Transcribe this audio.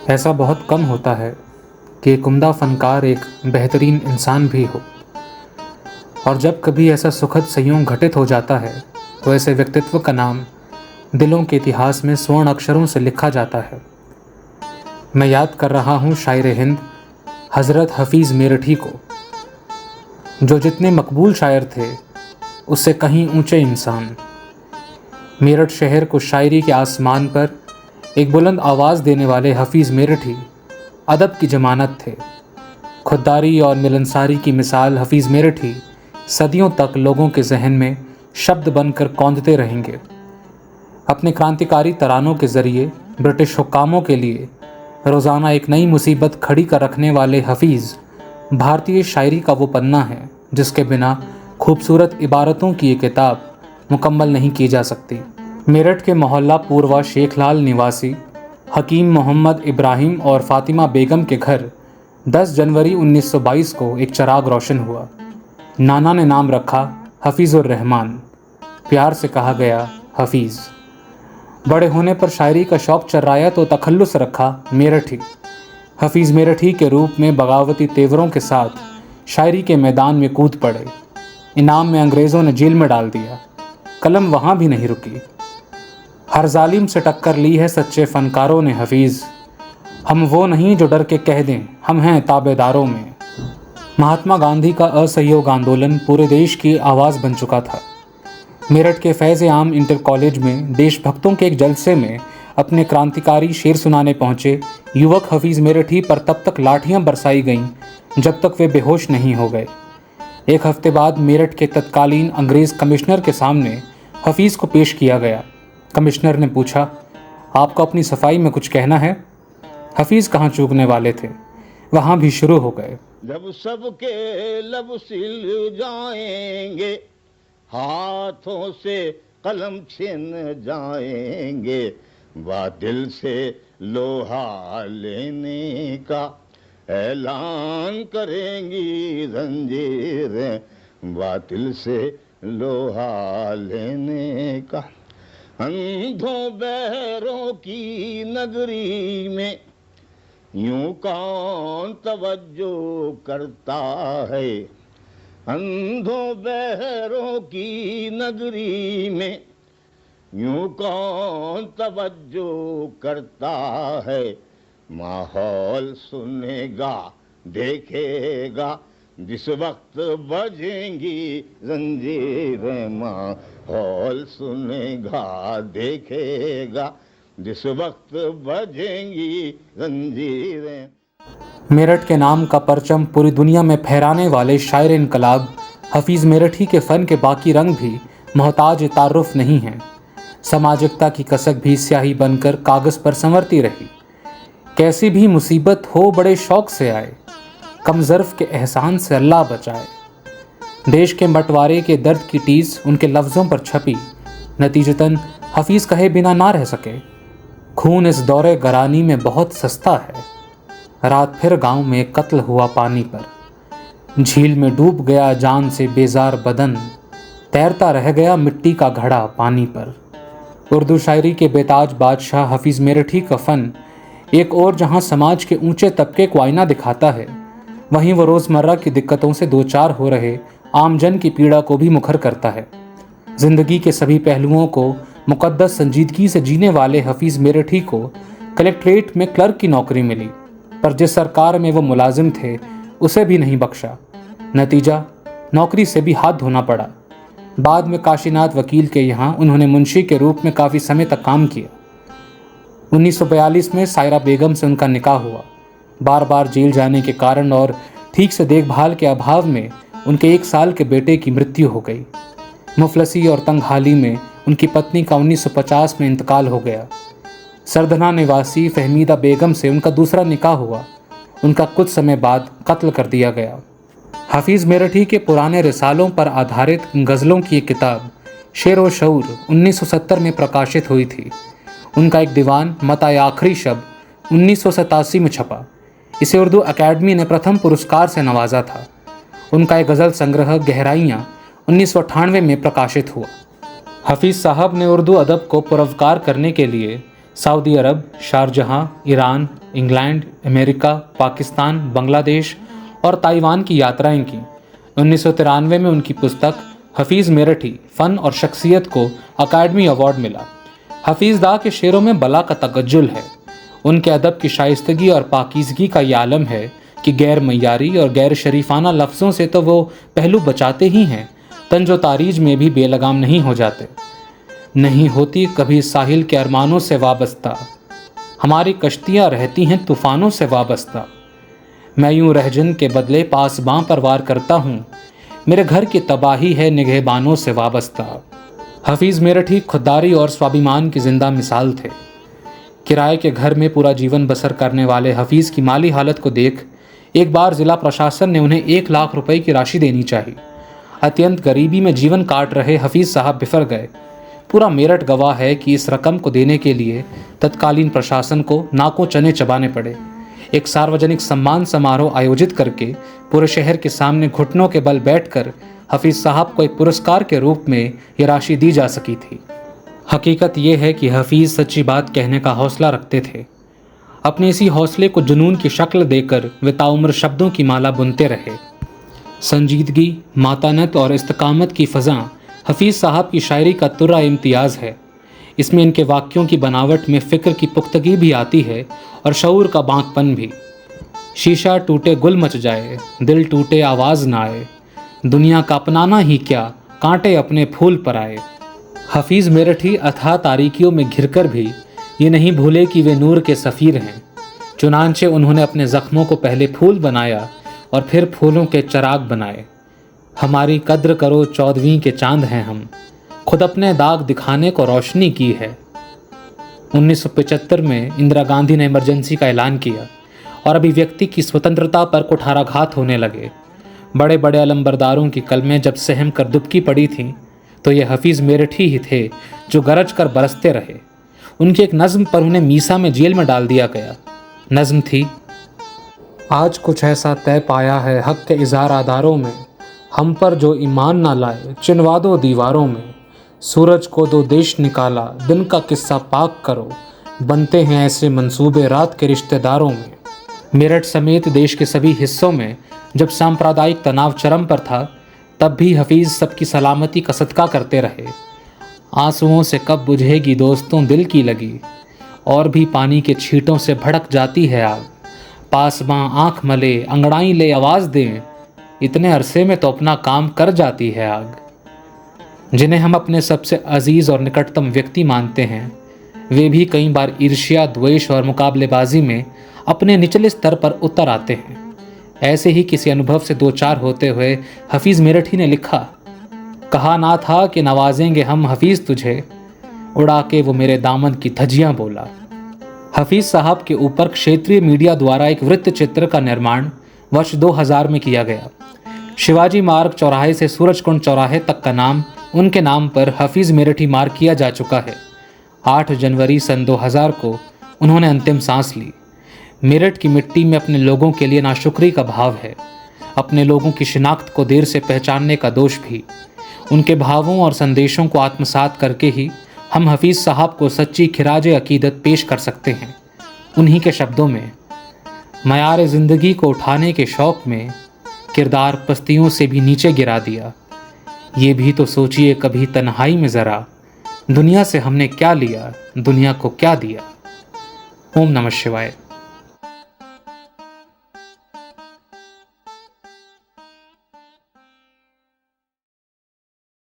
ऐसा बहुत कम होता है कि एक उम्दा फनकार एक बेहतरीन इंसान भी हो, और जब कभी ऐसा सुखद संयोग घटित हो जाता है तो ऐसे व्यक्तित्व का नाम दिलों के इतिहास में स्वर्ण अक्षरों से लिखा जाता है। मैं याद कर रहा हूँ शायर हिंद हज़रत हफीज़ मेरठी को, जो जितने मकबूल शायर थे उससे कहीं ऊंचे इंसान। मेरठ शहर को शायरी के आसमान पर एक बुलंद आवाज़ देने वाले हफीज़ मेरठी अदब की जमानत थे। खुददारी और मिलनसारी की मिसाल हफीज़ मेरठी सदियों तक लोगों के जहन में शब्द बनकर कौंधते रहेंगे। अपने क्रांतिकारी तरानों के ज़रिए ब्रिटिश हुक्कामों के लिए रोज़ाना एक नई मुसीबत खड़ी कर रखने वाले हफीज़ भारतीय शायरी का वो पन्ना है जिसके बिना खूबसूरत इबारतों की ये किताब मुकम्मल नहीं की जा सकती। मेरठ के मोहल्ला पूर्वा शेखलाल निवासी हकीम मोहम्मद इब्राहिम और फ़ातिमा बेगम के घर 10 जनवरी 1922 को एक चिराग रोशन हुआ। नाना ने नाम रखा हफीज़ुर रहमान, प्यार से कहा गया हफीज़। बड़े होने पर शायरी का शौक़ चर्राया तो तखल्लुस रखा मेरठी। हफीज़ मेरठी के रूप में बगावती तेवरों के साथ शायरी के मैदान में कूद पड़े। इनाम में अंग्रेज़ों ने जेल में डाल दिया। कलम वहाँ भी नहीं रुकी। हर जालिम से टक्कर ली है सच्चे फ़नकारों ने हफीज़। हम वो नहीं जो डर के कह दें हम हैं ताबेदारों में। महात्मा गांधी का असहयोग आंदोलन पूरे देश की आवाज़ बन चुका था। मेरठ के फैज़ आम इंटर कॉलेज में देशभक्तों के एक जलसे में अपने क्रांतिकारी शेर सुनाने पहुँचे युवक हफीज़ मेरठी पर तब तक लाठियाँ बरसाई गईं जब तक वे बेहोश नहीं हो गए। एक हफ्ते बाद मेरठ के तत्कालीन अंग्रेज़ कमिश्नर के सामने हफीज़ को पेश किया गया। कमिश्नर ने पूछा, आपको अपनी सफाई में कुछ कहना है? हफीज़ कहाँ चूकने वाले थे, वहाँ भी शुरू हो गए। जब सबके लब सिल जाएंगे, हाथों से कलम छिन जाएंगे, बातिल से लोहा लेने का ऐलान करेंगी जंजीरें, बातिल से लोहा लेने का। अंधों बहरों की नगरी में यूं कौन तवज्जो करता है, अंधों बहरों की नगरी में यूं कौन तवज्जो करता है। माहौल सुनेगा देखेगा जिस वक्त बजेंगी जंजीरें, माहौल सुनेगा देखेगा जिस वक्त बजेंगी जंजीरें। मेरठ के नाम का परचम पूरी दुनिया में फहराने वाले शायर इनकलाब हफीज़ मेरठी के फ़न के बाकी रंग भी मोहताज तारुफ नहीं हैं। सामाजिकता की कसक भी स्याही बनकर कागज़ पर संवरती रही। कैसी भी मुसीबत हो बड़े शौक़ से आए, कमज़र्फ़ के एहसान से अल्लाह बचाए। देश के बंटवारे के दर्द की टीस उनके लफ्ज़ों पर छपी। नतीजतन हफीज़ कहे बिना ना रह सके, खून इस दौरे गरानी में बहुत सस्ता है। रात फिर गांव में कत्ल हुआ पानी पर, झील में डूब गया जान से बेजार बदन, तैरता रह गया मिट्टी का घड़ा पानी पर। उर्दू शायरी के बेताज बादशाह हफीज़ मेरठी का फ़न एक और जहां समाज के ऊंचे तबके को आईना दिखाता है, वहीं वो रोज़मर्रा की दिक्कतों से दो चार हो रहे आमजन की पीड़ा को भी मुखर करता है। ज़िंदगी के सभी पहलुओं को मुक़द्दस संजीदगी से जीने वाले हफीज़ मेरठी को कलेक्ट्रेट में क्लर्क की नौकरी मिली, पर जिस सरकार में वो मुलाजिम थे उसे भी नहीं बख्शा। नतीजा, नौकरी से भी हाथ धोना पड़ा। बाद में काशीनाथ वकील के यहाँ उन्होंने मुंशी के रूप में काफ़ी समय तक काम किया। 1942 में सायरा बेगम से उनका निकाह हुआ। बार बार जेल जाने के कारण और ठीक से देखभाल के अभाव में उनके 1 साल के बेटे की मृत्यु हो गई। मुफलसी और तंगहाली में उनकी पत्नी का 1950 में इंतकाल हो गया। सरधना निवासी फहमीदा बेगम से उनका दूसरा निकाह हुआ। उनका कुछ समय बाद कत्ल कर दिया गया। हफीज़ मेरठी के पुराने रिसालों पर आधारित गज़लों की एक किताब शेर व शऊर 1970 में प्रकाशित हुई थी। उनका एक दीवान मताए आखिरी शब 1987 में छपा। इसे उर्दू अकेडमी ने प्रथम पुरस्कार से नवाजा था। उनका एक गज़ल संग्रह गहराइयाँ 1998 में प्रकाशित हुआ। हफीज़ साहब ने उर्दू अदब को पुरस्कार करने के लिए Saudi Arab, Sharjah, Iran, England, America, Pakistan, Bangladesh और ताइवान की यात्राएं की। 1993 में उनकी पुस्तक हफीज़ मेरठी फ़न और शख्सियत को अकादमी अवार्ड मिला। हफीज़ दा के शेरों में बला का तगज्जुल है। उनके अदब की शाइस्तगी और पाकीज़गी का ये आलम है कि गैर मय्यारी और गैर शरीफाना लफ्ज़ों से तो वो पहलू बचाते ही हैं, तंजो तारीज में भी बेलगाम नहीं हो जाते। नहीं होती कभी साहिल के अरमानों से वाबस्ता, हमारी कश्तियाँ रहती हैं तूफ़ानों से वाबस्ता। मैं यूं रहजन के बदले पासबां पर वार करता हूँ, मेरे घर की तबाही है निगहबानों से वाबस्ता। हफीज़ मेरठी खुददारी और स्वाभिमान की जिंदा मिसाल थे। किराए के घर में पूरा जीवन बसर करने वाले हफीज़ की माली हालत को देख एक बार ज़िला प्रशासन ने उन्हें 1 लाख रुपए की राशि देनी चाहिए। अत्यंत गरीबी में जीवन काट रहे हफीज़ साहब बिफर गए। पूरा मेरठ गवाह है कि इस रकम को देने के लिए तत्कालीन प्रशासन को नाकों चने चबाने पड़े। एक सार्वजनिक सम्मान समारोह आयोजित करके पूरे शहर के सामने घुटनों के बल बैठकर हफीज़ साहब को एक पुरस्कार के रूप में ये राशि दी जा सकी थी। हकीकत ये है कि हफीज़ सच्ची बात कहने का हौसला रखते थे। अपने इसी हौसले को जुनून की शक्ल देकर वे ताउम्र शब्दों की माला बुनते रहे। संजीदगी, मातानत और इस्तकामत की फ़ज़ा हफीज़ साहब की शायरी का तुर्रा इम्तियाज़ है। इसमें इनके वाक्यों की बनावट में फ़िक्र की पुख्तगी भी आती है और शऊर का बांकपन भी। शीशा टूटे गुल मच जाए, दिल टूटे आवाज़ ना आए, दुनिया का अपनाना ही क्या, कांटे अपने फूल पर आए। हफीज़ मेरठी अथाह तारीकियों में घिरकर भी ये नहीं भूले कि वे नूर के सफ़ीर हैं। चुनांचे उन्होंने अपने ज़ख्मों को पहले फूल बनाया और फिर फूलों के चराग बनाए। हमारी कद्र करो 14वीं के चांद हैं हम, खुद अपने दाग दिखाने को रोशनी की है। 1975 में इंदिरा गांधी ने इमरजेंसी का ऐलान किया और अभिव्यक्ति की स्वतंत्रता पर कुठाराघात होने लगे। बड़े बड़े अलंबरदारों की कलमें जब सहम कर दुबकी पड़ी थीं तो ये हफीज़ मेरठी ही थे जो गरज कर बरसते रहे। उनकी एक नज़्म पर उन्हें मीसा में जेल में डाल दिया गया। नज़्म थी, आज कुछ ऐसा तय पाया है हक़ के इज़हार आधारों में, हम पर जो ईमान ना लाए चिनवा दो दीवारों में। सूरज को दो देश निकाला, दिन का किस्सा पाक करो, बनते हैं ऐसे मंसूबे रात के रिश्तेदारों में। मेरठ समेत देश के सभी हिस्सों में जब सांप्रदायिक तनाव चरम पर था, तब भी हफीज़ सबकी सलामती का सदका करते रहे। आंसुओं से कब बुझेगी दोस्तों दिल की लगी, और भी पानी के छींटों से भड़क जाती है आग। पासबां आँख मले अंगड़ाई ले आवाज़ दें, इतने अरसे में तो अपना काम कर जाती है आग। जिन्हें हम अपने सबसे अजीज़ और निकटतम व्यक्ति मानते हैं, वे भी कई बार ईर्ष्या, द्वेष और मुकाबलेबाजी में अपने निचले स्तर पर उतर आते हैं। ऐसे ही किसी अनुभव से दो चार होते हुए हफीज़ मेरठी ने लिखा, कहा ना था कि नवाजेंगे हम हफीज़ तुझे, उड़ा के वो मेरे दामन की धज्जियाँ बोला। हफीज़ साहब के ऊपर क्षेत्रीय मीडिया द्वारा एक वृत्त चित्र का निर्माण वर्ष 2000 में किया गया। शिवाजी मार्ग चौराहे से सूरजकुंड चौराहे तक का नाम उनके नाम पर हफीज़ मेरठी मार्ग किया जा चुका है। 8 जनवरी सन 2000 को उन्होंने अंतिम सांस ली। मेरठ की मिट्टी में अपने लोगों के लिए नाशुक्री का भाव है, अपने लोगों की शिनाख्त को देर से पहचानने का दोष भी। उनके भावों और संदेशों को आत्मसात करके ही हम हफीज़ साहब को सच्ची खिराज अकीदत पेश कर सकते हैं। उन्हीं के शब्दों में, मयार ज़िंदगी को उठाने के शौक़ में किरदार पस्तियों से भी नीचे गिरा दिया। ये भी तो सोचिए कभी तन्हाई में ज़रा, दुनिया से हमने क्या लिया, दुनिया को क्या दिया। ओम नमः शिवाय।